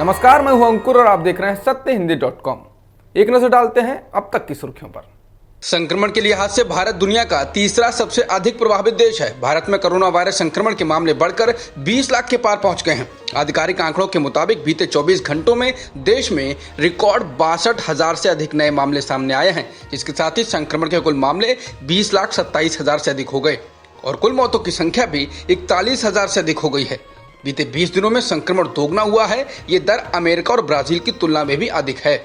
नमस्कार, मैं हूं अंकुर और आप देख रहे हैं सत्यहिंदी.com। एक नजर डालते हैं अब तक की सुर्खियों पर। संक्रमण के लिहाज से भारत दुनिया का तीसरा सबसे अधिक प्रभावित देश है। भारत में कोरोना वायरस संक्रमण के मामले बढ़कर 20 लाख के पार पहुंच गए हैं। आधिकारिक आंकड़ों के मुताबिक बीते 24 घंटों में देश में रिकॉर्ड 62,000 से अधिक नए मामले सामने आए हैं। इसके साथ ही संक्रमण के कुल मामले 20,27,000 से अधिक हो गए और कुल मौतों की संख्या भी 41,000 से अधिक हो गई है। बीते 20 दिनों में संक्रमण दोगुना हुआ है। ये दर अमेरिका और ब्राजील की तुलना में भी अधिक है।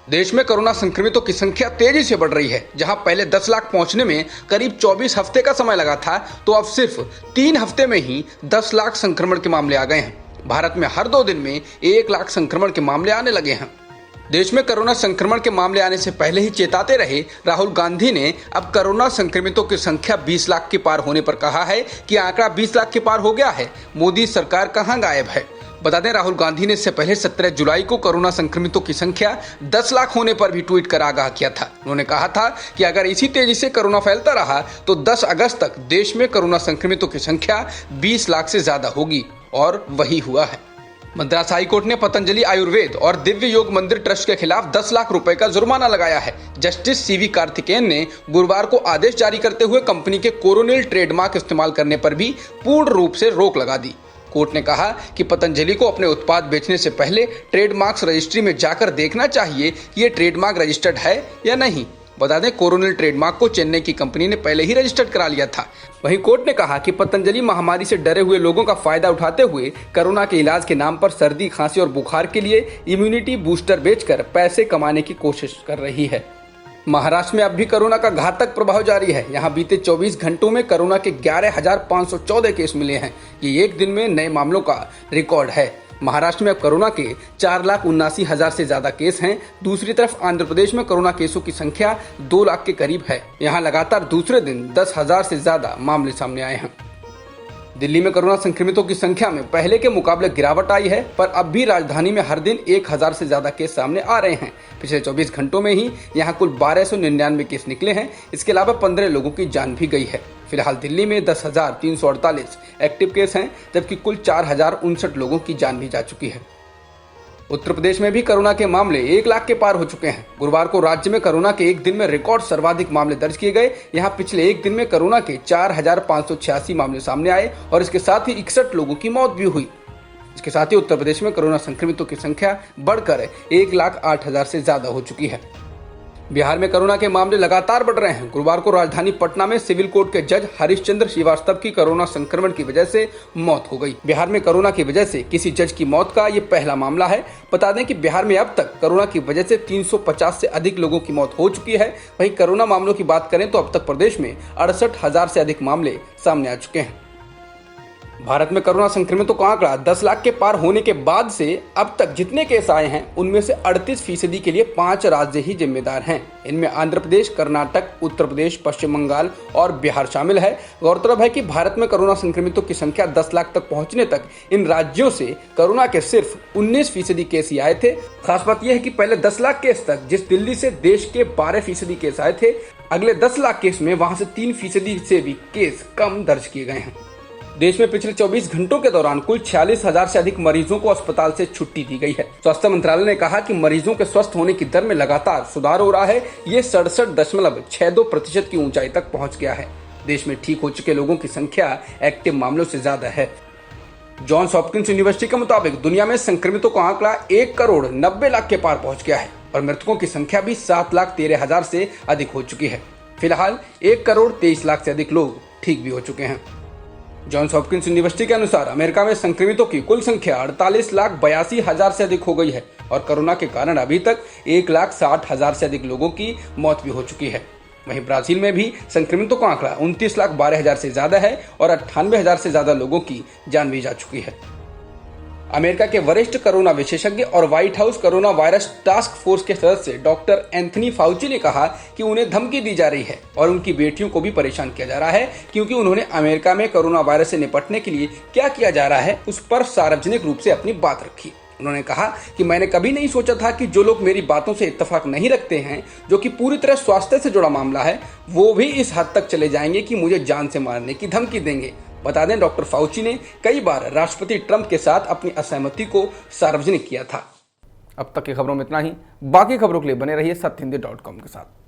देश में कोरोना संक्रमितों की संख्या तेजी से बढ़ रही है। जहां पहले 10 लाख पहुंचने में करीब 24 हफ्ते का समय लगा था, तो अब सिर्फ 3 हफ्ते में ही 10 लाख संक्रमण के मामले आ गए हैं। भारत में हर 2 दिन में 1 लाख संक्रमण के मामले आने लगे हैं। देश में कोरोना संक्रमण के मामले आने से पहले ही चेताते रहे राहुल गांधी ने अब कोरोना संक्रमितों की संख्या 20 लाख के पार होने पर कहा है कि आंकड़ा 20 लाख के पार हो गया है। मोदी सरकार कहां गायब है? बता दें, राहुल गांधी ने इससे पहले 17 जुलाई को कोरोना संक्रमितों की संख्या 10 लाख होने पर भी ट्वीट कर आगाह किया था। उन्होंने कहा था कि अगर इसी तेजी से कोरोना फैलता रहा तो 10 अगस्त तक देश में कोरोना संक्रमितों की संख्या 20 लाख से ज्यादा होगी, और वही हुआ है। मद्रास हाईकोर्ट ने पतंजलि आयुर्वेद और दिव्य योग मंदिर ट्रस्ट के खिलाफ 10 लाख रुपए का जुर्माना लगाया है। जस्टिस सीवी कार्तिकेयन ने गुरुवार को आदेश जारी करते हुए कंपनी के कोरोनिल ट्रेडमार्क इस्तेमाल करने पर भी पूर्ण रूप से रोक लगा दी। कोर्ट ने कहा कि पतंजलि को अपने उत्पाद बेचने से पहले ट्रेडमार्क्स रजिस्ट्री में जाकर देखना चाहिए कि ये ट्रेडमार्क रजिस्टर्ड है या नहीं। बता दें, कोरोनिल ट्रेडमार्क को चेन्नई की कंपनी ने पहले ही रजिस्टर्ड करा लिया था। वहीं कोर्ट ने कहा कि पतंजलि महामारी से डरे हुए लोगों का फायदा उठाते हुए कोरोना के इलाज के नाम पर सर्दी, खांसी और बुखार के लिए इम्यूनिटी बूस्टर बेचकर पैसे कमाने की कोशिश कर रही है। महाराष्ट्र में अब भी कोरोना का घातक प्रभाव जारी है। यहां बीते 24 घंटों में कोरोना के 11,514 केस मिले हैं। ये एक दिन में नए मामलों का रिकॉर्ड है। महाराष्ट्र में अब कोरोना के 4,79,000 से ज्यादा केस हैं। दूसरी तरफ आंध्र प्रदेश में कोरोना केसों की संख्या 2 लाख के करीब है। यहाँ लगातार दूसरे दिन 10,000 से ज्यादा मामले सामने आए हैं। दिल्ली में कोरोना संक्रमितों की संख्या में पहले के मुकाबले गिरावट आई है, पर अब भी राजधानी में हर दिन 1,000 से ज्यादा केस सामने आ रहे हैं। पिछले 24 घंटों में ही यहां कुल 1299 केस निकले हैं। इसके अलावा 15 लोगों की जान भी गई है। फिलहाल दिल्ली में 10,348 एक्टिव केस हैं, जबकि कुल 4,059 लोगों की जान भी जा चुकी है। उत्तर प्रदेश में भी कोरोना के मामले 1 लाख के पार हो चुके हैं। गुरुवार को राज्य में कोरोना के एक दिन में रिकॉर्ड सर्वाधिक मामले दर्ज किए गए। यहां पिछले एक दिन में कोरोना के 4,586 मामले सामने आए और इसके साथ ही 61 लोगों की मौत भी हुई। इसके साथ ही उत्तर प्रदेश में कोरोना संक्रमितों की संख्या बढ़कर 1,08,000 से ज्यादा हो चुकी है। बिहार में कोरोना के मामले लगातार बढ़ रहे हैं। गुरुवार को राजधानी पटना में सिविल कोर्ट के जज हरिश्चंद्र श्रीवास्तव की कोरोना संक्रमण की वजह से मौत हो गई। बिहार में कोरोना की वजह से किसी जज की मौत का ये पहला मामला है। बता दें कि बिहार में अब तक कोरोना की वजह से 350 से अधिक लोगों की मौत हो चुकी है। वहीं कोरोना मामलों की बात करें तो अब तक प्रदेश में 68,000 से अधिक मामले सामने आ चुके हैं। भारत में कोरोना संक्रमितों का आंकड़ा 10 लाख के पार होने के बाद से अब तक जितने केस आए हैं, उनमें से 38% के लिए 5 राज्य ही जिम्मेदार हैं। इनमें आंध्र प्रदेश, कर्नाटक, उत्तर प्रदेश, पश्चिम बंगाल और बिहार शामिल है। गौरतलब है कि भारत में कोरोना संक्रमितों की संख्या 10 लाख तक पहुंचने तक इन राज्यों से कोरोना के सिर्फ 19% केस ही आए थे। खास बात यह है कि पहले 10 लाख केस तक जिस दिल्ली से देश के 12% केस आए थे, अगले 10 लाख केस में वहां से 3% से भी केस कम दर्ज किए गए हैं। देश में पिछले 24 घंटों के दौरान कुल 46,000 से अधिक मरीजों को अस्पताल से छुट्टी दी गई है। स्वास्थ्य मंत्रालय ने कहा कि मरीजों के स्वस्थ होने की दर में लगातार सुधार हो रहा है। ये 67.62% की ऊंचाई तक पहुंच गया है। देश में ठीक हो चुके लोगों की संख्या एक्टिव मामलों से ज्यादा है। जॉन्स हॉपकिंस यूनिवर्सिटी के मुताबिक दुनिया में संक्रमितों का आंकड़ा 1,90,00,000 के पार पहुंच गया है और मृतकों की संख्या भी 7,13,000 से अधिक हो चुकी है। फिलहाल 1,23,00,000 से अधिक लोग ठीक भी हो चुके हैं। जॉन्स हॉपकिंस यूनिवर्सिटी के अनुसार अमेरिका में संक्रमितों की कुल संख्या 48,82,000 से अधिक हो गई है और कोरोना के कारण अभी तक 1,60,000 से अधिक लोगों की मौत भी हो चुकी है। वहीं ब्राजील में भी संक्रमितों का आंकड़ा 29,12,000 से ज्यादा है और 98,000 से ज्यादा लोगों की जान भी जा चुकी है। अमेरिका के वरिष्ठ कोरोना विशेषज्ञ और white house corona virus task force के सदस्य डॉक्टर एंथनी फाउची ने कहा कि उन्हें धमकी दी जा रही है और उनकी बेटियों को भी परेशान किया जा रहा है, क्योंकि उन्होंने अमेरिका में कोरोना वायरस से निपटने के लिए क्या किया जा रहा है उस पर सार्वजनिक रूप से अपनी बात रखी। उन्होंने कहा कि मैंने कभी नहीं सोचा था कि जो लोग मेरी बातों से इत्तेफाक नहीं रखते हैं, जो कि पूरी तरह स्वास्थ्य से जुड़ा मामला है, वो भी इस हद तक चले जाएंगे कि मुझे जान से मारने की धमकी देंगे। बता दें, डॉक्टर फाउची ने कई बार राष्ट्रपति ट्रंप के साथ अपनी असहमति को सार्वजनिक किया था। अब तक की खबरों में इतना ही। बाकी खबरों के लिए बने रहिए सत्यहिंदी.com के साथ।